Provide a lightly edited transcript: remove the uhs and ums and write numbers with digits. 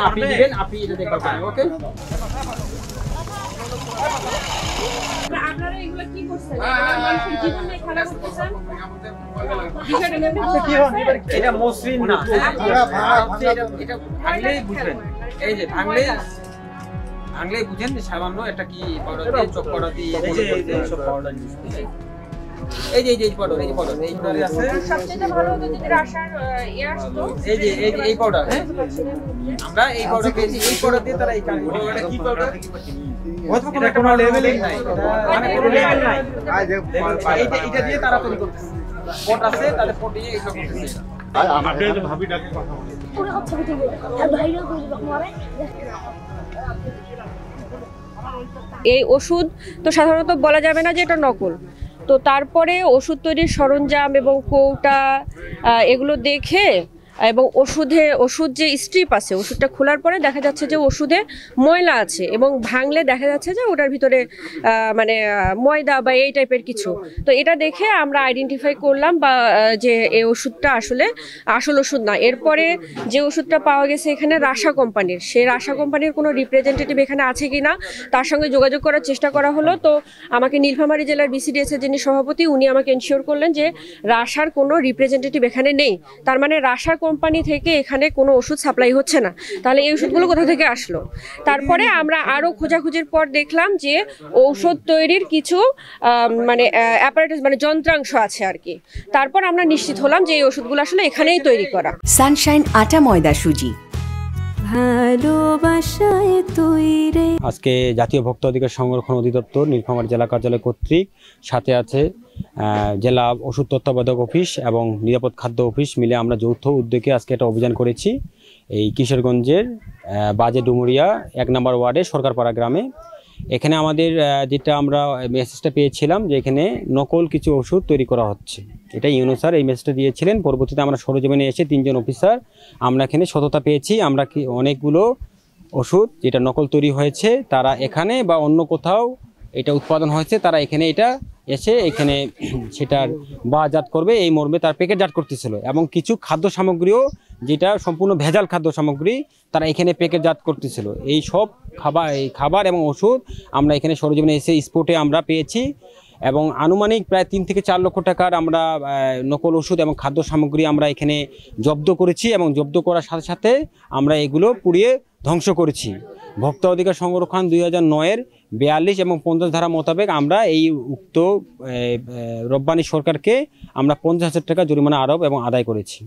আপনি দিবেন, আপনি এটা দেখবেন। ওকে, আপনারা এগুলো কি করছেন? মানুষের জীবনে খেলা করতেছেন। এটা মসৃণ না, এটা ভাঙলেই বুঝবেন। এই যে ভাঙলেই বুঝেন যে সামান্য এটা কি পাউডার দিয়ে, চক পাউডার দিয়ে, এই যে পাউডার, এই পাউডার আছে। সবচেয়ে ভালো হতো যদি রাসার আসতো। এই পাউডার, হ্যাঁ, আমরা এই পাউডার পেয়েছি। এই পাউডার দিয়ে তারা এই এটা কি পাউডার? কোনো একটা লেভেলিং নাই, মানে কোনো লেভেল নাই। এটা দিয়ে তারা তৈরি করতেছে। পট আছে, তাদের পট দিয়ে এগুলো করতেছে। আমাদের যে ভাবি ডাকে কথা বলে পুরো কথা বলতে আর ভাইরা কইলো মারে। এই ওষুধ তো সাধারণত বলা যাবে না যে এটা নকল। তো তারপরে ওষুধ তৈরির সরঞ্জাম এবং কৌটা এগুলো দেখে এবং ওষুধ যে স্ট্রিপ আছে, ওষুধটা খোলার পরে দেখা যাচ্ছে যে ওষুধে ময়লা আছে এবং ভাঙলে দেখা যাচ্ছে যে ওটার ভিতরে মানে ময়দা বা এই টাইপের কিছু। তো এটা দেখে আমরা আইডেন্টিফাই করলাম বা যে এই ওষুধটা আসলে আসল ওষুধ না। এরপরে যে ওষুধটা পাওয়া গেছে এখানে রাশা কোম্পানির, সেই রাশা কোম্পানির কোনো রিপ্রেজেন্টেটিভ এখানে আছে কি না তার সঙ্গে যোগাযোগ করার চেষ্টা করা হলো। তো আমাকে নীলফামারী জেলার বিসিডিএসের যিনি সভাপতি, উনি আমাকে এনশিওর করলেন যে রাশার কোনো রিপ্রেজেন্টেটিভ এখানে নেই। তার মানে রাশা কোম্পানি থেকে এখানে কোনো ওষুধ সাপ্লাই হচ্ছে না। তাহলে এই ওষুধগুলো কোথা থেকে আসলো? তারপরে আমরা আরও খোঁজাখুঁজির পর দেখলাম যে ঔষধ তৈরির কিছু মানে অ্যাপারেটাস মানে যন্ত্রাংশ আছে আর কি। তারপর আমরা নিশ্চিত হলাম যে এই ওষুধগুলো আসলে এখানেই তৈরি করা। সানশাইন আটা ময়দা সুজি, ভালোবাসায় তৈরি। আজকে জাতীয় ভোক্তা অধিকার সংরক্ষণ অধিদপ্তর নীলফামারী জেলা কার্যালয় কর্তৃক, সাথে আছে জেলা ওষুধ তত্ত্বাবধায়ক অফিস এবং নিরাপদ খাদ্য অফিস মিলে আমরা যৌথ উদ্যোগে আজকে একটা অভিযান করেছি এই কিশোরগঞ্জের বাজে ডুমুরিয়া 1 নম্বর ওয়ার্ডে সরকারপাড়া গ্রামে। এখানে আমাদের যেটা আমরা মেসেজটা পেয়েছিলাম যে এখানে নকল কিছু ওষুধ তৈরি করা হচ্ছে, এটা ইউনো স্যার এই মেসেজটা দিয়েছিলেন। পরবর্তীতে আমরা সরেজমিনে এসে 3 জন অফিসার আমরা এখানে সততা পেয়েছি। আমরা অনেকগুলো ওষুধ যেটা নকল তৈরি হয়েছে তারা এখানে বা অন্য কোথাও এটা উৎপাদন হয়েছে, তারা এখানে এটা এসে এখানে সেটার বাজাত করবে এই মর্মে তার প্যাকেটজাত করতেছিল। এবং কিছু খাদ্য সামগ্রীও যেটা সম্পূর্ণ ভেজাল খাদ্য সামগ্রী তারা এখানে প্যাকেটজাত করতেছিল। এই সব খাবার এবং ওষুধ আমরা এখানে সরজমিনে এসে স্পটে আমরা পেয়েছি এবং আনুমানিক প্রায় 3 থেকে 4 লক্ষ টাকার আমরা নকল ওষুধ এবং খাদ্য সামগ্রী আমরা এখানে জব্দ করেছি এবং জব্দ করার সাথে সাথে আমরা এগুলো পুড়িয়ে ধ্বংস করেছি। ভোক্তা অধিকার সংরক্ষণ 2009-এর 42 এবং 50 ধারা মোতাবেক আমরা এই উক্ত রব্বানী সরকারকে আমরা 50,000 টাকা জরিমানা আরোপ এবং আদায় করেছি।